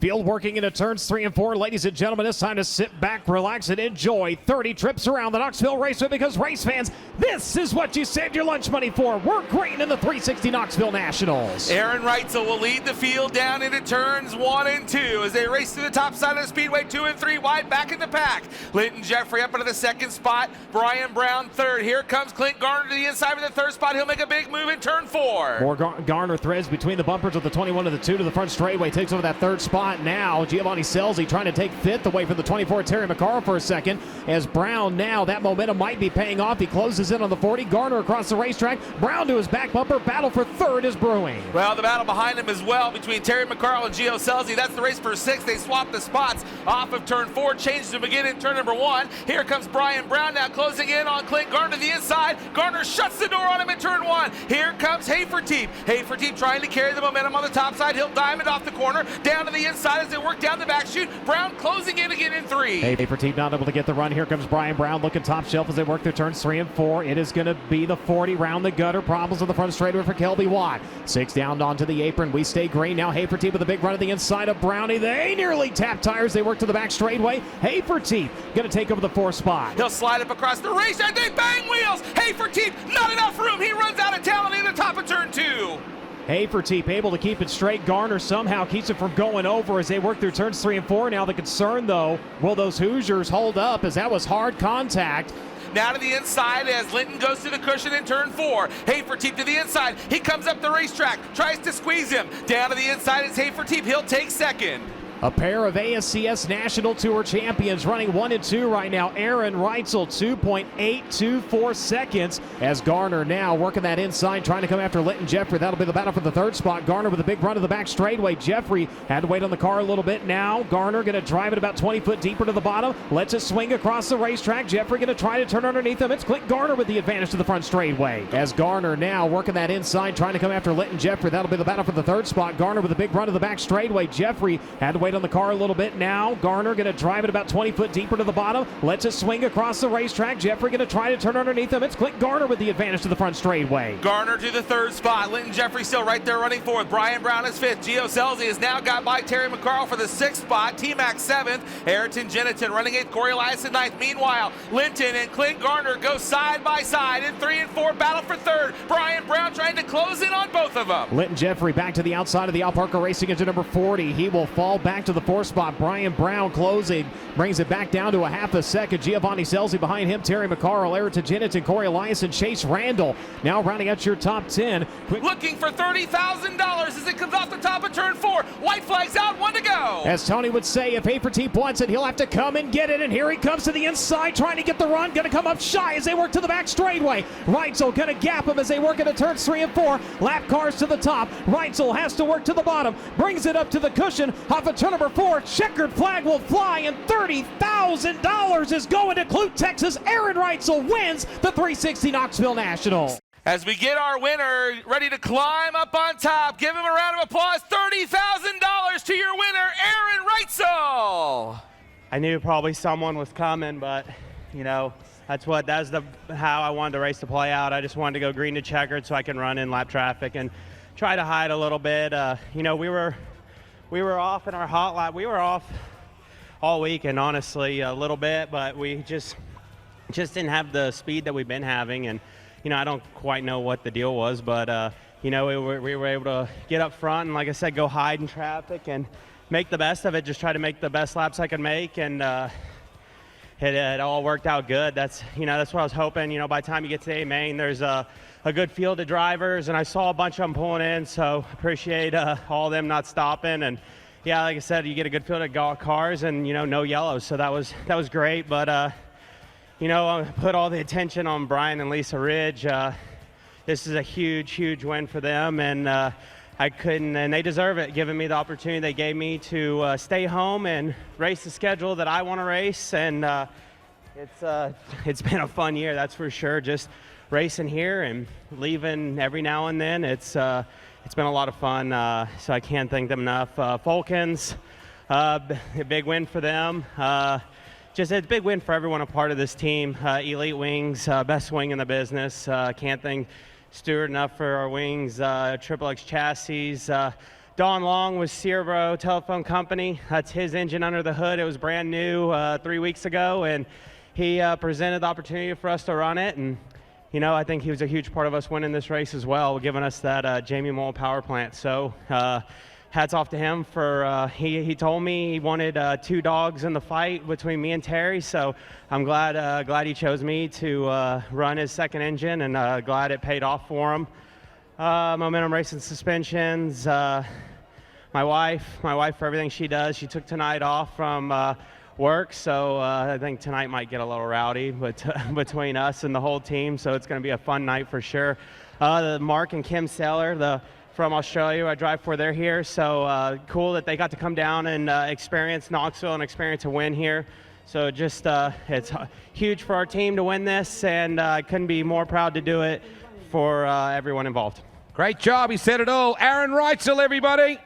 Field working into turns 3 and 4. Ladies and gentlemen, it's time to sit back, relax, and enjoy 30 trips around the Knoxville Raceway, because race fans, this is what you saved your lunch money for. We're green in the 360 Knoxville Nationals. Aarron Reutzel will lead the field down into turns 1 and 2 as they race to the top side of the speedway. 2 and 3 wide back in the pack. Linton Jeffrey up into the second spot. Brian Brown third. Here comes Clint Garner to the inside of the third spot. He'll make a big move in turn 4. More Garner threads between the bumpers of the 21 to the 2 to the front straightaway. Takes over that third spot now. Giovanni Selzy trying to take fifth away from the 24 Terry McCarl for a second. As Brown now, that momentum might be paying off. He closes in on the 40. Garner across the racetrack. Brown to his back bumper. Battle for third is brewing. Well, the battle behind him as well between Terry McCarl and Gio Selzy. That's the race for 6. They swap the spots off of turn 4. Changes to begin in turn number 1. Here comes Brian Brown now closing in on Clint Garner to the inside. Garner shuts the door on him in turn 1. Here comes Haferteep. Haferteep trying to carry the momentum on the top side. He'll diamond off the corner down to the inside as they work down the back chute. Brown closing in again in 3. Haferteep not able to get the run. Here comes Brian Brown looking top shelf as they work their turns 3 and 4. It is going to be the 40 round the gutter. Problems on the front straightaway for Kelby Watt. 6 down onto the apron. We stay green now. Haferteep with a big run to the inside of Brownie. They nearly tap tires. They work to the back straightaway. Haferteep going to take over the 4th spot. He'll slide up across the race and they bang wheels. Haferteep, not enough room. He runs out of talent in the top of turn 2. Haferteep able to keep it straight. Garner somehow keeps it from going over as they work through turns 3 and 4. Now the concern, though, will those Hoosiers hold up, as that was hard contact. Now to the inside as Linton goes to the cushion in turn 4. Haferteep to the inside. He comes up the racetrack, tries to squeeze him. Down to the inside is Haferteep. He'll take second. A pair of ASCS National Tour champions running 1 and 2 right now. Aarron Reutzel 2.824 seconds as Garner now working that inside, trying to come after Linton Jeffrey. That'll be the battle for the 3rd spot. Garner with a big run to the back straightaway. Jeffrey had to wait on the car a little bit. Now Garner going to drive it about 20 foot deeper to the bottom. Lets it swing across the racetrack. Jeffrey going to try to turn underneath him. It's Clint Garner with the advantage to the front straightaway. As Garner now working that inside, trying to come after Linton Jeffrey. That'll be the battle for the 3rd spot. Garner with a big run to the back straightaway. Jeffrey had to wait on the car a little bit. Now Garner going to drive it about 20 foot deeper to the bottom. Lets it swing across the racetrack. Jeffrey going to try to turn underneath him. It's Clint Garner with the advantage to the front straightaway. Garner to the 3rd spot. Linton Jeffrey still right there running 4th. Brian Brown is 5th. Gio Selzy has now got by Terry McCarl for the 6th spot. T-Mac 7th. Ayrton Jeniton running 8th. Corey Elias in 9th. Meanwhile, Linton and Clint Garner go side by side in 3 and 4. Battle for 3rd. Brian Brown trying to close in on both of them. Linton Jeffrey back to the outside of the Alparco Racing into number 40. He will fall back to the 4th spot. Brian Brown closing, brings it back down to a half a second. Giovanni Selzy behind him. Terry McCarl, Ayrton Jeniton, Corey Elias, and Chase Randall now rounding out your top 10. Looking for $30,000 as it comes off the top of turn 4. White flags out, 1 to go. As Tony would say, if Haferteep wants it, he'll have to come and get it. And here he comes to the inside, trying to get the run. Going to come up shy as they work to the back straightaway. Reutzel going to gap him as they work into turns 3 and 4. Lap cars to the top. Reutzel has to work to the bottom. Brings it up to the cushion off of turn number 4. Checkered flag will fly, and $30,000 is going to Clute, Texas. Aarron Reutzel wins the 360 Knoxville National. As we get our winner ready to climb up on top, give him a round of applause. $30,000 to your winner, Aarron Reutzel. I knew probably someone was coming, but you know, that's how I wanted the race to play out. I just wanted to go green to checkered so I can run in lap traffic and try to hide a little bit. You know, we were off in our hot lap. We were off all weekend, honestly, a little bit, but we just didn't have the speed that we've been having. And you know, I don't quite know what the deal was, but you know, we were able to get up front and, like I said, go hide in traffic and make the best of it. Just try to make the best laps I could make, and it all worked out good. That's what I was hoping. You know, by the time you get to the main, there's a good field of drivers, and I saw a bunch of them pulling in, so appreciate all of them not stopping. And yeah, like I said, you get a good field of cars, and you know, no yellows, so that was great. But you know, I put all the attention on Brian and Lisa Ridge. This is a huge win for them, and and they deserve it, giving me the opportunity they gave me to stay home and race the schedule that I want to race. And it's been a fun year, that's for sure. Just racing here and leaving every now and then. It's been a lot of fun, so I can't thank them enough. Falcons, a big win for them. Just a big win for everyone a part of this team. Elite Wings, best wing in the business. Can't thank Stuart enough for our wings. Triple X chassis. Don Long with Cerebro Telephone Company. That's his engine under the hood. It was brand new 3 weeks ago, and he presented the opportunity for us to run it. And you know, I think he was a huge part of us winning this race as well, giving us that Jamie Moll power plant. So hats off to him for, he told me he wanted 2 dogs in the fight between me and Terry. So I'm glad he chose me to run his second engine, and glad it paid off for him. Momentum Racing Suspensions, my wife for everything she does. She took tonight off from work, so I think tonight might get a little rowdy between us and the whole team, so it's going to be a fun night for sure. Mark and Kim Saylor from Australia, I drive for, they're here, so cool that they got to come down and experience Knoxville and experience a win here. So just it's huge for our team to win this, and I couldn't be more proud to do it for everyone involved. Great job, he said it all. Aarron Reutzel, everybody.